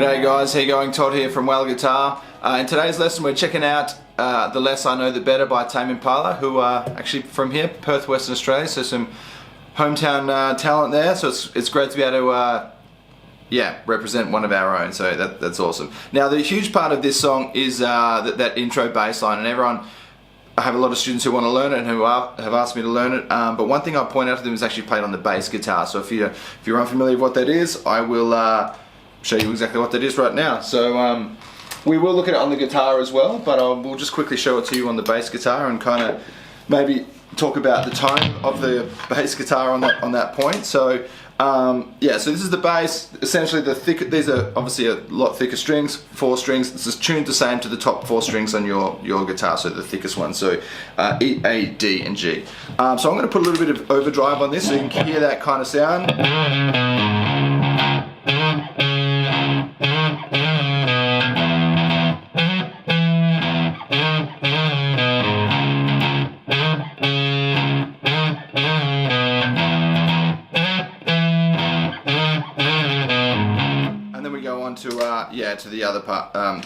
G'day guys, how you going? Todd here from Well Guitar. In today's lesson we're checking out The Less I Know The Better by Tame Impala, who are actually from here, Perth Western Australia, so some hometown talent there, so it's great to be able to represent one of our own, so that's awesome. Now the huge part of this song is that intro bass line, and I have a lot of students who want to learn it and who have asked me to learn it, but one thing I point out to them is actually played on the bass guitar, so if you're unfamiliar with what that is, I will show you exactly what that is right now. So we will look at it on the guitar as well, but we'll just quickly show it to you on the bass guitar and kind of maybe talk about the tone of the bass guitar on that point. So so this is the bass. Essentially these are obviously a lot thicker strings, 4 strings. This is tuned the same to the top 4 strings on your guitar, so the thickest one, so E, A, D and G. So I'm going to put a little bit of overdrive on this so you can hear that kind of sound. To the other part, and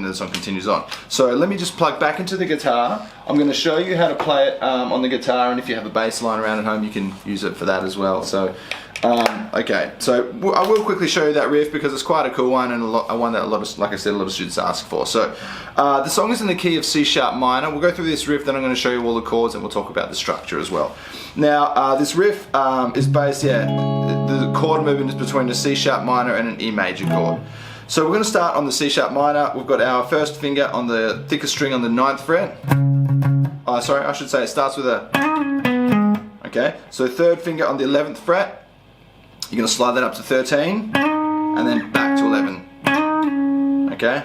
the song continues on. So let me just plug back into the guitar. I'm going to show you how to play it on the guitar, and if you have a bass line around at home, you can use it for that as well. So, okay, so I will quickly show you that riff because it's quite a cool one and one that like I said, a lot of students ask for. So the song is in the key of C sharp minor. We'll go through this riff, then I'm going to show you all the chords, and we'll talk about the structure as well. Now this riff is based, the chord movement is between a C sharp minor and an E major chord. So we're going to start on the C sharp minor. We've got our first finger on the thickest string on the 9th fret. Oh, sorry, I should say it starts with a. Okay, so 3rd finger on the 11th fret. You're going to slide that up to 13, and then back to 11. Okay,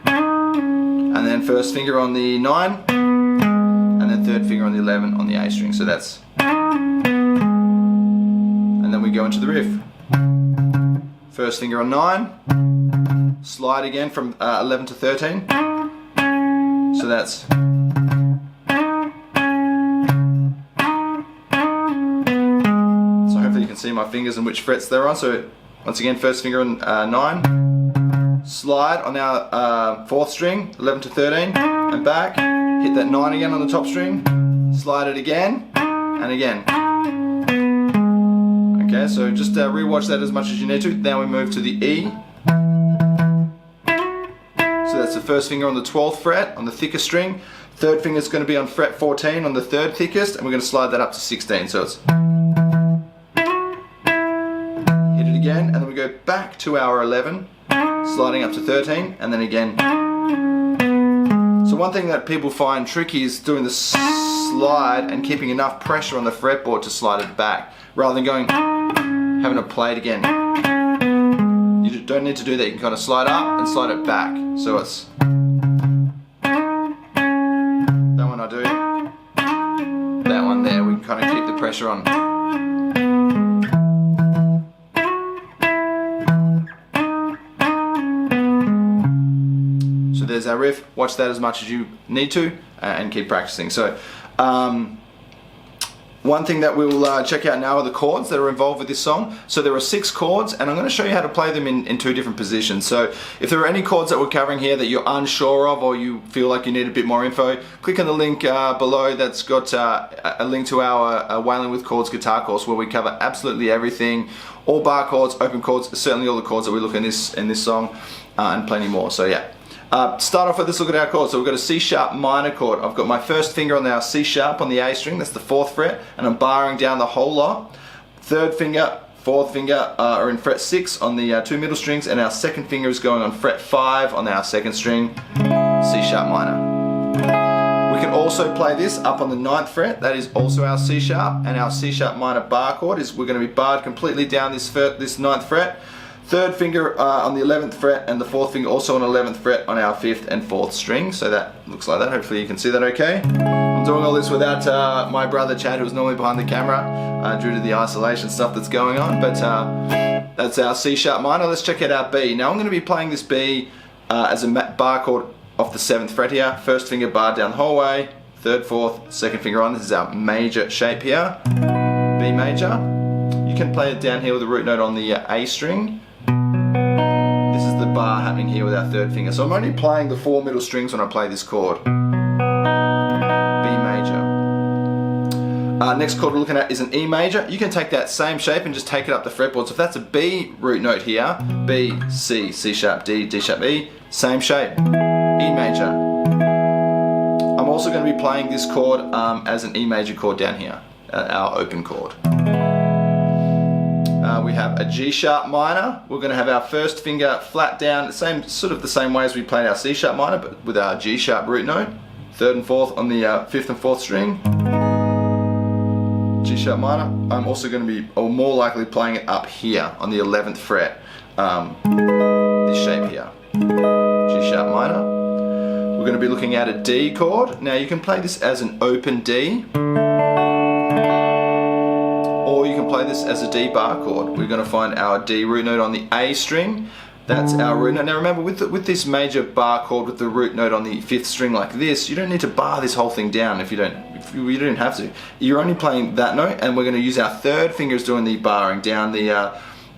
and then 1st finger on the 9, and then 3rd finger on the 11 on the A string. So that's, and then we go into the riff. 1st finger on 9, slide again from 11 to 13, so that's, so hopefully you can see my fingers and which frets they're on. So once again, 1st finger on 9, slide on our 4th string, 11 to 13, and back, hit that 9 again on the top string, slide it again, and again. Okay, so just rewatch that as much as you need to. Now we move to the E. So that's the 1st finger on the 12th fret on the thickest string. 3rd finger is going to be on fret 14 on the 3rd thickest, and we're going to slide that up to 16. So it's, hit it again, and then we go back to our 11, sliding up to 13, and then again. So one thing that people find tricky is doing the slide and keeping enough pressure on the fretboard to slide it back, rather than having to play it again. You don't need to do that. You can kind of slide up and slide it back. So it's that one I do, that one there. We can kind of keep the pressure on. So there's our riff. Watch that as much as you need to, and keep practicing. So one thing that we'll check out now are the chords that are involved with this song. So there are 6 chords, and I'm going to show you how to play them in 2 different positions. So if there are any chords that we're covering here that you're unsure of, or you feel like you need a bit more info, click on the link below that's got a link to our Wailing with Chords guitar course, where we cover absolutely everything, all bar chords, open chords, certainly all the chords that we look in this song, and plenty more. So yeah. Start off with, let's look at our chords. So we've got a C sharp minor chord. I've got my 1st finger on our C sharp on the A string, that's the 4th fret, and I'm barring down the whole lot. 3rd finger, 4th finger are in fret 6 on the 2 middle strings, and our 2nd finger is going on fret 5 on our 2nd string, C sharp minor. We can also play this up on the 9th fret, that is also our C sharp, and our C sharp minor bar chord is, we're going to be barred completely down this 9th fret. 3rd finger on the 11th fret, and the 4th finger also on 11th fret on our 5th and 4th string. So that looks like that. Hopefully you can see that okay. I'm doing all this without my brother Chad, who's normally behind the camera due to the isolation stuff that's going on. But that's our C sharp minor. Let's check out our B. Now I'm going to be playing this B as a bar chord off the 7th fret here. 1st finger barred down the whole way. 3rd, 4th, 2nd finger on. This is our major shape here. B major. You can play it down here with a root note on the A string. This is bar happening here with our third finger. So I'm only playing the 4 middle strings when I play this chord. B major. Next chord we're looking at is an E major. You can take that same shape and just take it up the fretboard. So if that's a B root note here, B, C, C sharp, D, D sharp, E, same shape, E major. I'm also going to be playing this chord as an E major chord down here, our open chord. We have a G sharp minor. We're going to have our first finger flat down, sort of the same way as we played our C sharp minor, but with our G sharp root note. 3rd and 4th on the 5th and 4th string. G sharp minor. I'm also going to be, or more likely, playing it up here on the 11th fret. This shape here. G sharp minor. We're going to be looking at a D chord. Now you can play this as an open D, or you can play this as a D bar chord. We're going to find our D root note on the A string. That's our root note. Now remember, with this major bar chord with the root note on the 5th string like this, you don't need to bar this whole thing down if you don't have to. You're only playing that note, and we're going to use our 3rd finger as doing the barring down the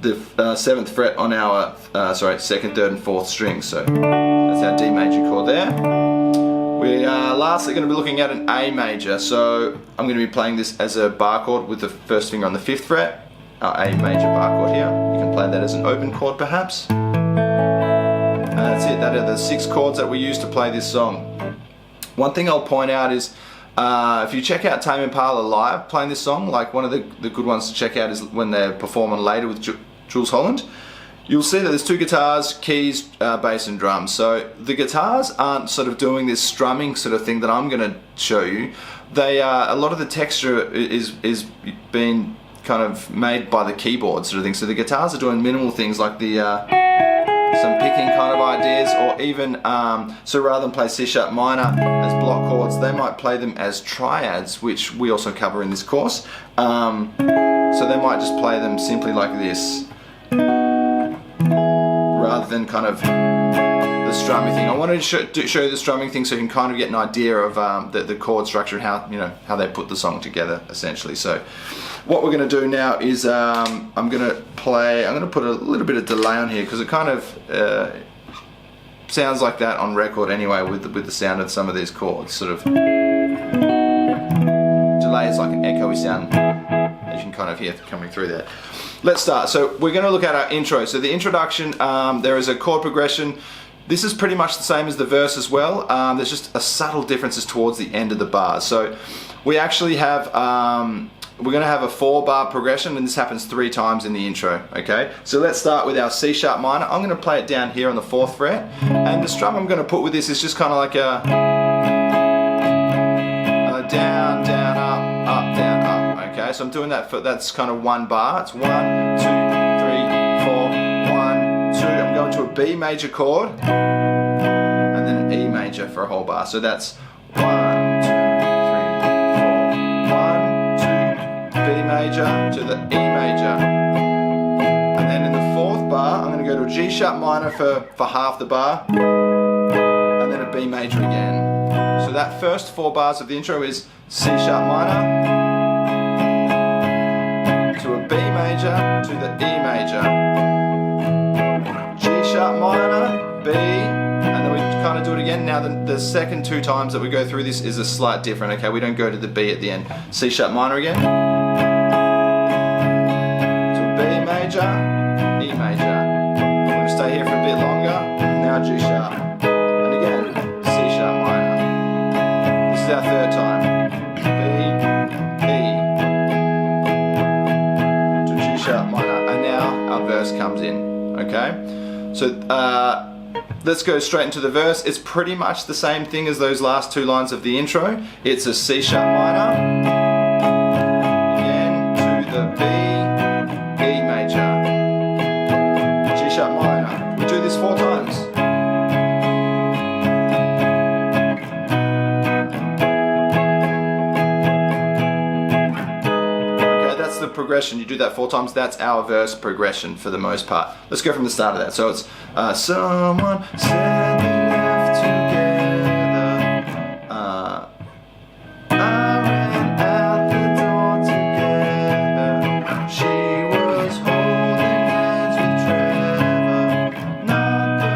7th fret on our 2nd, 3rd, and 4th strings. So that's our D major chord there. We are lastly going to be looking at an A major. So I'm going to be playing this as a bar chord with the 1st finger on the 5th fret. Our A major bar chord here. You can play that as an open chord perhaps. And that's it. That are the 6 chords that we use to play this song. One thing I'll point out is if you check out Tame Impala live playing this song, like one of the good ones to check out is when they're performing later with Jules Holland. You'll see that there's 2 guitars, keys, bass and drums. So the guitars aren't sort of doing this strumming sort of thing that I'm going to show you. They a lot of the texture is being kind of made by the keyboard sort of thing. So the guitars are doing minimal things like the some picking kind of ideas, or even so rather than play C sharp minor as block chords, they might play them as triads, which we also cover in this course. So they might just play them simply like this, rather than kind of the strumming thing. I wanted to show you the strumming thing so you can kind of get an idea of the chord structure and how they put the song together essentially. So what we're going to do now is I'm going to put a little bit of delay on here because it kind of sounds like that on record anyway with the sound of some of these chords. Sort of delay is like an echoey sound, as you can kind of hear coming through there. Let's start. So we're going to look at our intro. So the introduction, there is a chord progression. This is pretty much the same as the verse as well. There's just a subtle differences towards the end of the bars. So we actually have, we're going to have a 4-bar progression, and this happens 3 times in the intro. Okay, so let's start with our C sharp minor. I'm going to play it down here on the 4th fret, and the strum I'm going to put with this is just kind of like a down, down, up, down, up. Okay, so I'm doing that that's kind of 1 bar. It's 1, 2, 3, 4, 1, 2. I'm going to a B major chord, and then an E major for a whole bar. So that's 1, 2, 3, 4, 1, 2, B major to the E major. And then in the 4th bar, I'm going to go to a G sharp minor for half the bar, and then a B major again. So that first 4 bars of the intro is C sharp minor to a B major to the E major, G sharp minor, B, and then we kind of do it again. Now the second 2 times that we go through this is a slight different. Okay, we don't go to the B at the end. C sharp minor again to a B major, E major. I'm going to stay here for a bit longer. Now G sharp, and again C sharp minor. This is our 3rd time. B, E to G sharp minor, and now our verse comes in. Okay, so let's go straight into the verse. It's pretty much the same thing as those last 2 lines of the intro. It's a C sharp minor, again to the B, E major, G sharp minor. We do this 4 times. Okay, that's the progression. You do that 4 times. That's our verse progression for the most part. Let's go from the start of that. So it's someone said they left together. I ran out the door together. She was holding hands with Trevor. Not the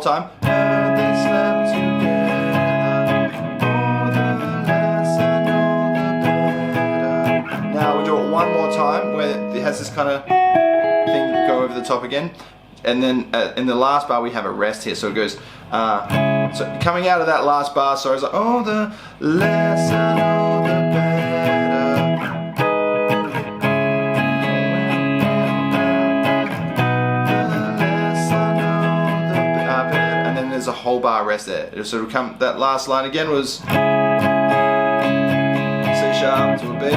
time. And they slept together. Oh, the less I know, the better. Now we do it one more time where it has this kind of thing go over the top again. And then in the last bar we have a rest here, so it goes, so coming out of that last bar, so it's like, oh, the less I know, the better. The less I know, the better. And then there's a whole bar rest there. So it'll come, that last line again was C sharp to a B. The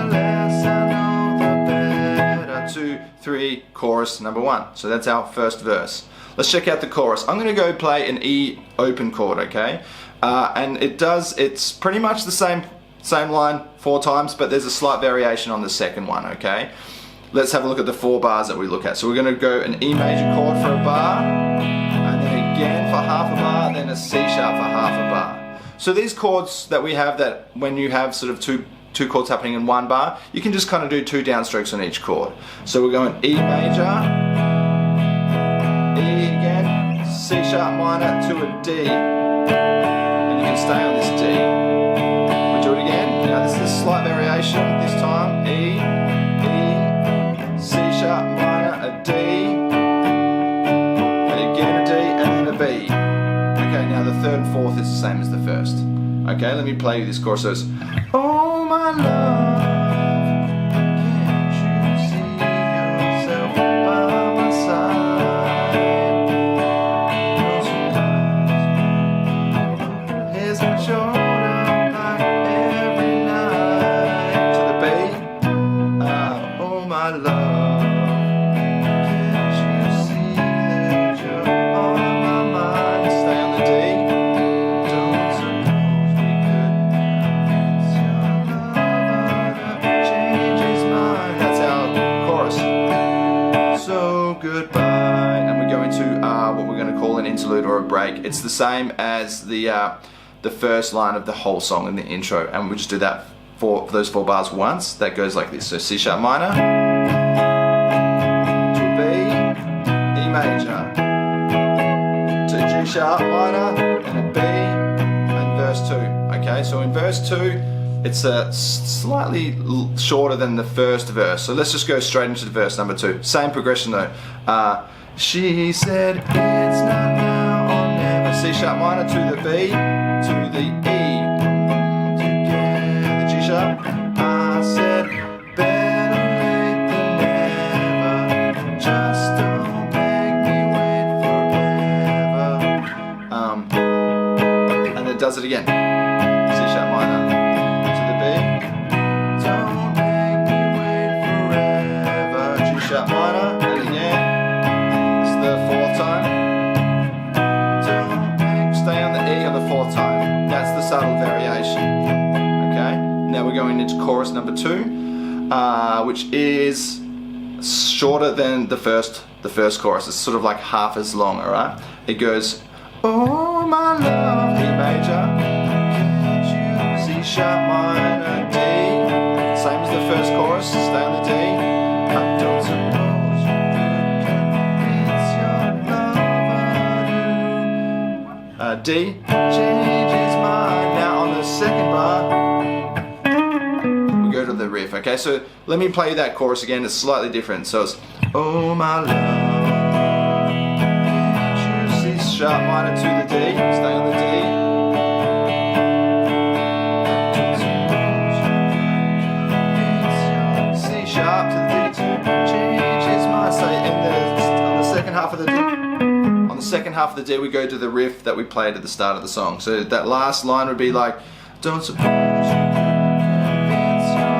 less I know, the better. 2, 3, chorus number 1. So that's our first verse. Let's check out the chorus. I'm going to go play an E open chord, okay? And it's pretty much the same line 4 times, but there's a slight variation on the second one, okay? Let's have a look at the 4 bars that we look at. So we're going to go an E major chord for a bar, and then again for half a bar, then a C sharp for half a bar. So these chords that we have, that when you have sort of two chords happening in one bar, you can just kind of do 2 downstrokes on each chord. So we're going E major, E again, C sharp minor to a D, and you can stay on this D. We do it again. Now this is a slight variation. This time E, E, C sharp minor, a D, and again a D, and then a B. Okay, now the 3rd and 4th is the same as the 1st. Okay, let me play you this chorus. So it's, oh my love, can't you see yourself by my side? Or a break. It's the same as the first line of the whole song in the intro, and we'll just do that for those 4 bars once. That goes like this. So C sharp minor to a B, E major to G sharp minor and a B, and verse 2. Okay, so in verse 2 it's slightly shorter than the first verse, so let's just go straight into verse number 2. Same progression though. She said it's not now or never. C sharp minor to the B, to the E, together, the G sharp. I said better late than never. Just don't make me wait forever. And it does it again. C sharp minor to the B. Don't make me wait forever. G sharp minor, and again. The 4th time. Don't stay on the E on the 4th time. That's the subtle variation. Okay. Now we're going into chorus number 2, which is shorter than the first chorus. It's sort of like half as long. All right. It goes, oh my love, E major, can't you, C sharp minor, D. Same as the first chorus. Stay on the D. I don't suppose. D, changes mine. Now on the second bar, we go to the riff. Okay, so let me play that chorus again. It's slightly different. So it's, oh my love, can't you, C sharp minor to the D, stay on the D. C sharp to the D, changes mine. So on the second half of the D. On the second half of the D, we go to the riff that we played at the start of the song. So that last line would be like, don't suppose you could convince your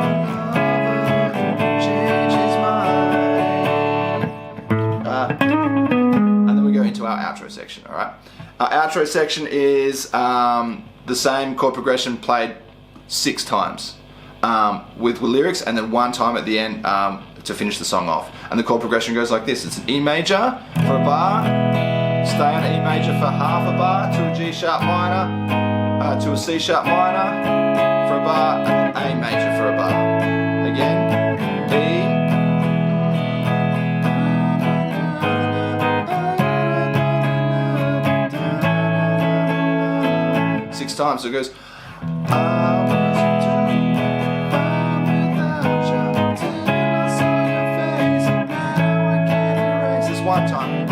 lover, change his mind. And then we go into our outro section, alright? Our outro section is the same chord progression played 6 times with lyrics, and then 1 time at the end to finish the song off. And the chord progression goes like this. It's an E major for a bar, stay on E major for half a bar, to a G sharp minor, to a C sharp minor for a bar, and then A major for a bar. Again, E, time. So it goes. This one time.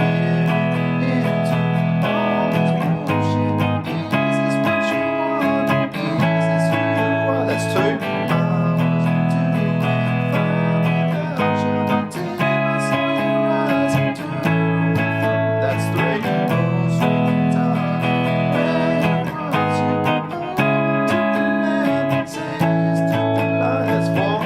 That's two. That's three. That's four.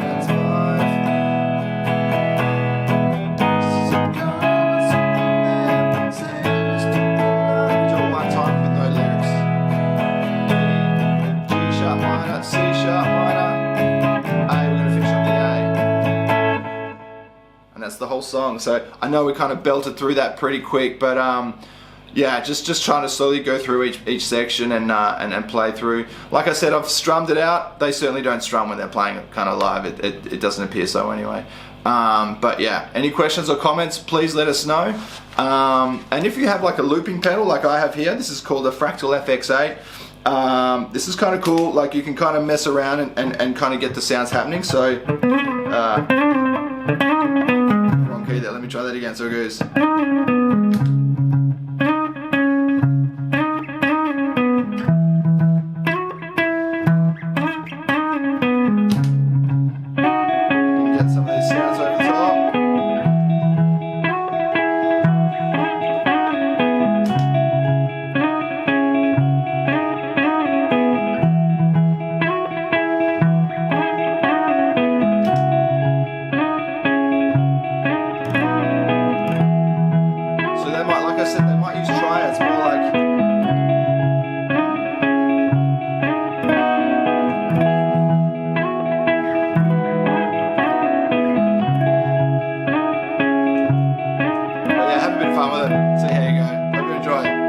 That's five. We do it one time with no lyrics. G sharp minor, C sharp minor, A, we're going to finish on the A. And that's the whole song. So I know we kind of belted through that pretty quick, but yeah, just trying to slowly go through each section and play through. Like I said, I've strummed it out. They certainly don't strum when they're playing it kind of live. It doesn't appear so anyway. But yeah, any questions or comments, please let us know. And if you have like a looping pedal like I have here, this is called a Fractal FX8. This is kind of cool. Like you can kind of mess around and kind of get the sounds happening. So wrong key there. Let me try that again. So it goes. Get some of these sounds over the top. So they might, like I said, they might use triads more like. But yeah, have a bit of fun with it. See how you go. Hope you enjoy it.